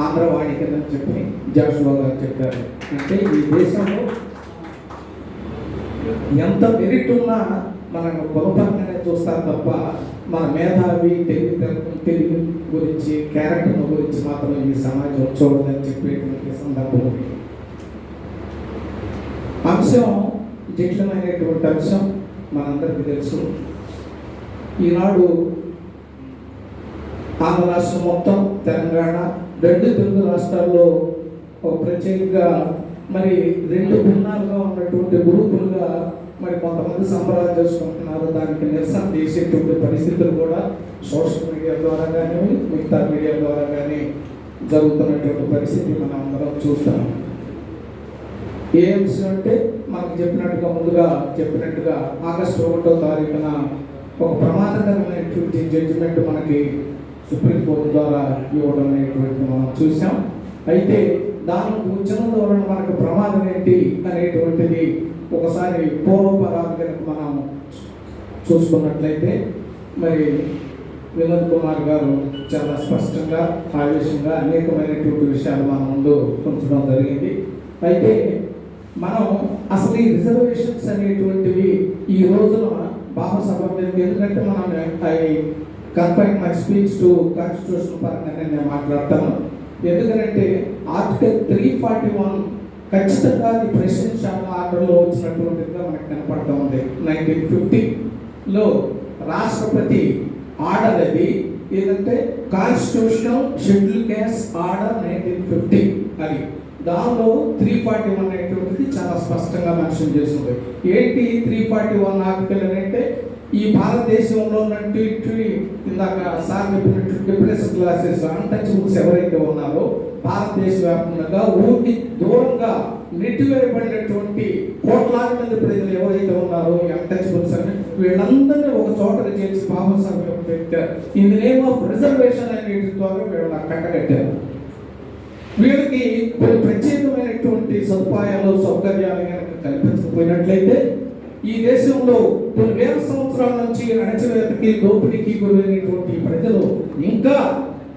ఆంధ్రవాణి కింద చెప్పి జాషువా గారు చెప్పారు. అంటే ఈ దేశంలో ఎంత మెరిట్ ఉన్నా మనం కులపరంగానే చూస్తారు తప్ప మన మేధావి తెలుగు గురించి క్యారెక్టర్ గురించి మాత్రం ఈ సమాజం చూడదని చెప్పేటువంటి సందర్భం. అంశం జటిలమైనటువంటి అంశం మనందరికీ తెలుసు. ఈనాడు ఆంధ్ర రాష్ట్రం మొత్తం, తెలంగాణ, 2 తెలుగు రాష్ట్రాల్లో ఒక ప్రత్యేకంగా మరి 2 భిన్నాలుగా ఉన్నటువంటి గ్రూపులుగా మరి కొంతమంది సంబరాలు చేసుకుంటున్నారు. దానికి నిరసన చేసేటువంటి పరిస్థితులు కూడా సోషల్ మీడియా ద్వారా కానీ మిగతా మీడియా ద్వారా కానీ జరుగుతున్నటువంటి పరిస్థితి మనం అందరం చూస్తున్నాం. ఏ అంశం అంటే మనకు ముందుగా చెప్పినట్టుగా ఆగస్టు 1వ తారీఖున ఒక ప్రమాదకరమైనటువంటి జడ్జిమెంట్ మనకి సుప్రీంకోర్టు ద్వారా ఇవ్వడం అనేటువంటి మనం చూసాం. అయితే దాని ఉద్యమం ద్వారా మనకు ప్రమాదం ఏంటి అనేటువంటిది ఒకసారి పూర్వపరాలు కనుక మనం చూసుకున్నట్లయితే మరి వినోద్ కుమార్ గారు చాలా స్పష్టంగా ఆవేశంగా అనేకమైనటువంటి విషయాలు మన ముందు ఉంచడం జరిగింది. అయితే మనం అసలు ఈ రిజర్వేషన్స్ అనేటువంటివి ఈ రోజున బాబాసాహెబ్ అంబేద్కర్, ఎందుకంటే మనం confine my speech to constitution పరంగానే నేను మాట్లాడతాను. ఎందుకంటే ఆర్టికల్ 341 ఖచ్చితంగా అది ప్రెసిడెన్షియల్ ఆర్డర్లో వచ్చినటువంటిదిగా మనకు కనపడతా ఉంది. 1950లో రాష్ట్రపతి ఆర్డర్ అది ఏదంటే కాన్స్టిట్యూషనల్ షెడ్యూల్ క్యాస్ట్ ఆర్డర్ 1950 అది. దానిలో 341 అనేటువంటిది చాలా స్పష్టంగా మెన్షన్ చేస్తుంది. ఏంటి 341 ఆర్టికల్ అంటే ఈ భారతదేశంలో ఉన్నటువంటి ఇందాక సార్ చెప్పినట్టు డిప్రెషన్ క్లాసెస్ అన్టచబుల్స్ ఎవరైతే ఉన్నారో భారతదేశ వ్యాప్తంగా ఊరికి దూరంగా నెట్టివేయబడినటువంటి కోట్లాది మంది ప్రజలు ఎవరైతే ఉన్నారో అన్టచబుల్స్ అని వీళ్ళందరినీ ఒక చోటగా చేసి Babasaheb Ambedkar in the name of reservation అనేటి ద్వారా వీళ్ళ కట్టగట్టారు. వీళ్ళకి కొన్ని ప్రత్యేకమైనటువంటి సదుపాయాలు సౌకర్యాలు కనుక కల్పించకపోయినట్లయితే ఈ దేశంలో కొన్ని వేల సంవత్సరాల నుంచి అణచివేతకి దోపిడీకి గురైనటువంటి ప్రజలు ఇంకా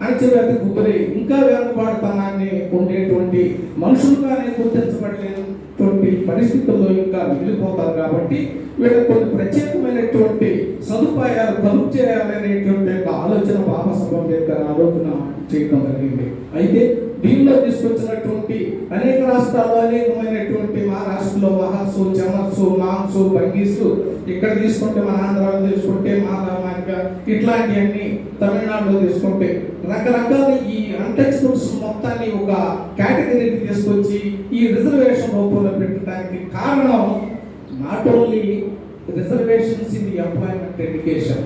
అణచివేతకు గురై ఇంకా వెనుకబాటుతనాన్ని ఉండేటువంటి మనుషులుగానే గుర్తించబడలేనటువంటి పరిస్థితుల్లో ఇంకా మిగిలిపోతారు. కాబట్టి వీళ్ళకి కొన్ని ప్రత్యేకమైనటువంటి సదుపాయాలు కలుపు చేయాలనేటువంటి ఒక ఆలోచన బాబాసాహెబ్ అంబేద్కర్ ఆలోచన చేయడం జరిగింది. అయితే దీనిలో తీసుకొచ్చినటువంటి అనేక రాష్ట్రాల్లో అనేకమైనటువంటి మహారాష్ట్రలో మహాసు, చమర్సు, మాంసు, బంగీసు, ఇక్కడ తీసుకుంటే మన ఆంధ్రాలో తీసుకుంటే మాలామానిక ఇట్లాంటివన్నీ తమిళనాడులో తీసుకుంటే రకరకాల ఈ అన్టచబుల్స్ మొత్తాన్ని ఒక కేటగిరీకి తీసుకొచ్చి ఈ రిజర్వేషన్ రూపంలో పెట్టడానికి కారణం not only reservations in the employment education,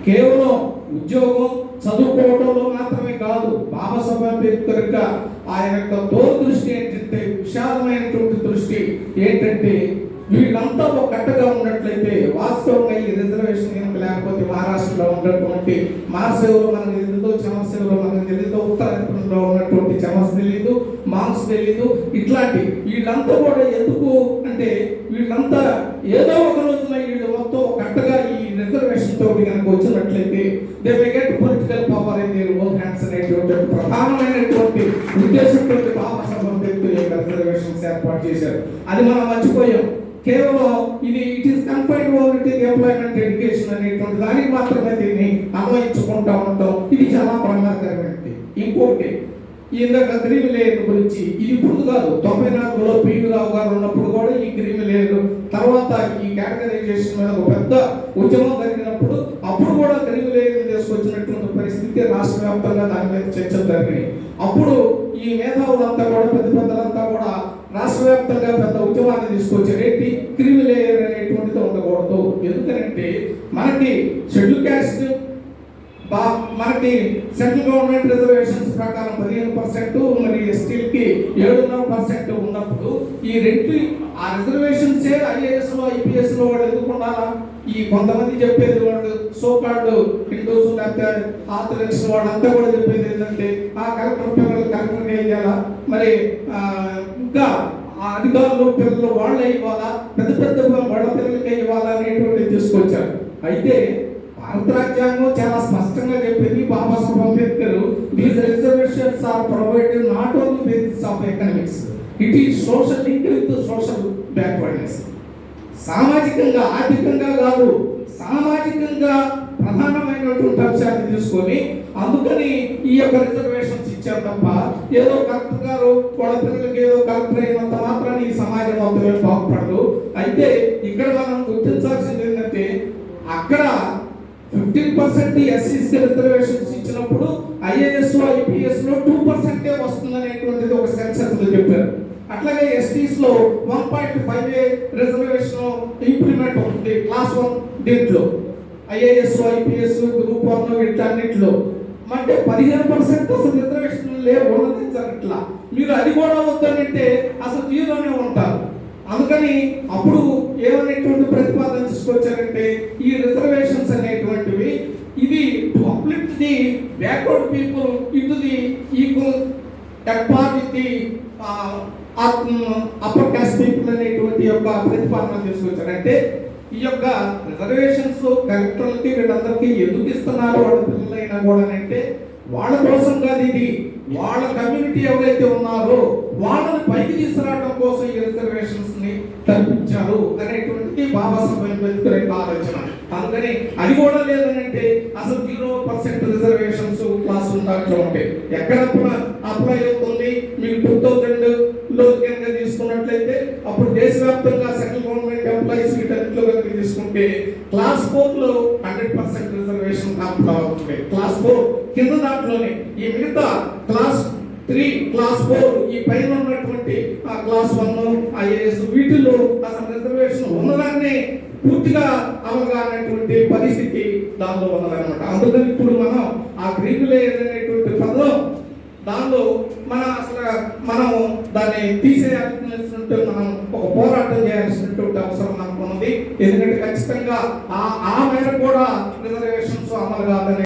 కేవలం ఉద్యోగం చదువుకోవడంలో మాత్రమే కాదు. బాబాసాహెబ్ అంబేద్కర్ యొక్క ఆయన యొక్క దూరదృష్టి ఏంటంటే విశాలమైనటువంటి దృష్టి ఏంటంటే వీళ్ళంతా ఒక కట్టగా ఉన్నట్లయితే వాస్తవంగా ఈ రిజర్వేషన్ కనుక లేకపోతే మహారాష్ట్రలో ఉన్నటువంటి మహాసేవలో మనకు తెలియదు, చమసేవలో మనకు తెలియదు, ఉత్తరాఖండ్లో ఉన్నటువంటి చమస్ తెలియదు, మాంస్ తెలియదు. ఇట్లాంటి వీళ్ళంతా కూడా ఎందుకు అంటే వీళ్ళంతా ఏదో ఒక రోజున వీళ్ళు మొత్తం కట్టగా ఈ రిజర్వేషన్ తోటి కనుక వచ్చినట్లయితే they may get political power in their own hands అనేటువంటి ప్రధానమైనటువంటి ఉద్దేశంతో బాబాసాహెబ్ అంబేద్కర్ యొక్క రిజర్వేషన్స్ ఏర్పాటు చేశారు. అది మనం మర్చిపోయాం. కేవలం ఇది it is confined only employment education అనేటువంటి దానికి మాత్రమే దీన్ని అన్వయించుకుంటా ఉంటాం. ఇది చాలా ప్రమాదకరమైనది. ఇంకోటి ఇందాక క్రీమి లేయర్ గురించి ఇది ఇప్పుడు కాదు, 94లో పివి రావు గారు ఉన్నప్పుడు కూడా ఈ క్రీమి లేయర్ తర్వాత ఈ కేటగరైజేషన్ మీద ఒక పెద్ద ఉద్యమం జరిగినప్పుడు అప్పుడు కూడా క్రీమి లేయర్ తీసుకొచ్చినటువంటి పరిస్థితి రాష్ట్ర వ్యాప్తంగా దాని మీద చర్చలు జరిగినాయి. అప్పుడు ఈ మేధావులంతా కూడా పెద్దలంతా కూడా రాష్ట్ర వ్యాప్తంగా పెద్ద ఉద్యమాన్ని తీసుకొచ్చారు. ఏంటి క్రీమి లేయర్ అనేటువంటిది ఉండకూడదు. ఎందుకంటే మనకి షెడ్యూల్ క్యాస్ట్ మనకి సెంట్రల్ గవర్నమెంట్ రిజర్వేషన్స్ ప్రకారం 15%, మరి ఎస్టీలకి 7.5% ఉన్నప్పుడు ఈ రెండు ఆ రిజర్వేషన్సే ఐఏఎస్ లో ఐపీఎస్ లో వాళ్ళు ఎందుకు ఉండాలా? ఈ కొంతమంది చెప్పేది వాళ్ళు సోకాల్డ్ హిందూస్ లేకపోతే ఆర్థడాక్స్ వాళ్ళంతా కూడా చెప్పేది ఏంటంటే ఆ కలెక్టర్ పిల్లలు కలెక్టర్ వేయాలా, మరి ఇంకా అధికారులు పిల్లలు వాళ్ళే ఇవ్వాలా, పెద్ద పెద్ద వాళ్ళ పిల్లలకే ఇవ్వాలా అనేటువంటి తీసుకొచ్చారు. అయితే భారత రాజ్యాంగం చాలా స్పష్టంగా చెప్పింది Babasaheb Ambedkar these reservations are provided not only basis of economics, it is social linked with social backwardness. సామాజికంగా ఆర్థికంగా కాదు, సామాజికంగా ప్రధానమైనటువంటి అంశాన్ని తీసుకొని అందుకని ఈ యొక్క రిజర్వేషన్స్ ఇచ్చారు తప్ప ఏదో కలెక్టర్ గారు వాళ్ళ పిల్లలకి ఏదో కలెక్టర్ అయినంత మాత్రాన్ని ఈ సమాజం మొత్తం బాగుపడదు. అయితే ఇక్కడ మనం గుర్తించాల్సింది ఏంటంటే అక్కడ 15% ఎస్సీస్ రిజర్వేషన్స్ ఇచ్చినప్పుడు ఐఏఎస్ ఐపీఎస్ లో 2% వస్తుందనేటువంటిది ఒక సెన్సస్ లో చెప్పారు. అట్లాగే ఎస్టీస్ లో 1.5 రిజర్వేషన్ ఇంప్లిమెంట్ అవుతుంది క్లాస్ 1 దీంట్లో ఐఏఎస్ ఐపీఎస్ గ్రూప్ 1 వీటన్నిటిలో అంటే 15% అసలు రిజర్వేషన్ ఉన్నది జరగట్లా. మీరు అది కూడా వద్దనంటే అసలు జీరోనే ఉంటారు. అందుకని అప్పుడు ఏమనేటువంటి ప్రతిపాదన తీసుకొచ్చారంటే ఈ రిజర్వేషన్స్ అనేటువంటివి ఇది to uplift the backward people into the equal at par with the upper caste people అనేటువంటి యొక్క ప్రతిపాదన తీసుకొచ్చారంటే ఈ యొక్క రిజర్వేషన్స్ కలెక్టర్లకి వీళ్ళందరికీ ఎందుకు ఇస్తున్నారు వాళ్ళ పిల్లలైనా కూడా అంటే వాళ్ళ కోసం కాదు, ఇది వాళ్ళ కమ్యూనిటీ ఎవరైతే ఉన్నారో వాళ్ళని పైకి తీసుకురావడం కోసం ఈ రిజర్వేషన్స్ ని కల్పించారు అనేటువంటిది బాబాసాహెబ్ అంబేద్కర్ యొక్క ఆలోచన. అందుకని అది కూడా లేదనంటే అసలు 0% రిజర్వేషన్స్ క్లాస్ దాంట్లో ఉంటాయి. ఎక్కడ అప్లై అవుతుంది మీకు 2000లో కనుక తీసుకున్నట్లయితే అప్పుడు దేశవ్యాప్తంగా సెంట్రల్ గవర్నమెంట్ ఎంప్లాయీస్ వీటన్నిటిలో కనుక తీసుకుంటే క్లాస్ 4లో 100% రిజర్వేషన్ అప్లై అవుతుంది. క్లాస్ 4 కింద దాంట్లోనే ఈ మిగతా క్లాస్ 3 క్లాస్ 4 ఈ పైన ఉన్నటువంటి క్లాస్ 1 ఐఏఎస్ వీటిలో అసలు రిజర్వేషన్ ఉన్నదాన్ని పూర్తిగా అవగాహనటువంటి పరిస్థితి దానిలో ఉన్నదన్నమాట. అందుకని ఇప్పుడు మనం ఆ గ్రీకులేజ్ అనేటువంటి పదం దానిలో మనం దాన్ని తీసేయాల్సినటువంటి మనం ఒక పోరాటం చేయాల్సినటువంటి అవసరం మనకు ఉన్నది. ఎందుకంటే ఖచ్చితంగా ఆ మేర కూడా రిజర్వేషన్స్ అమలు కాదని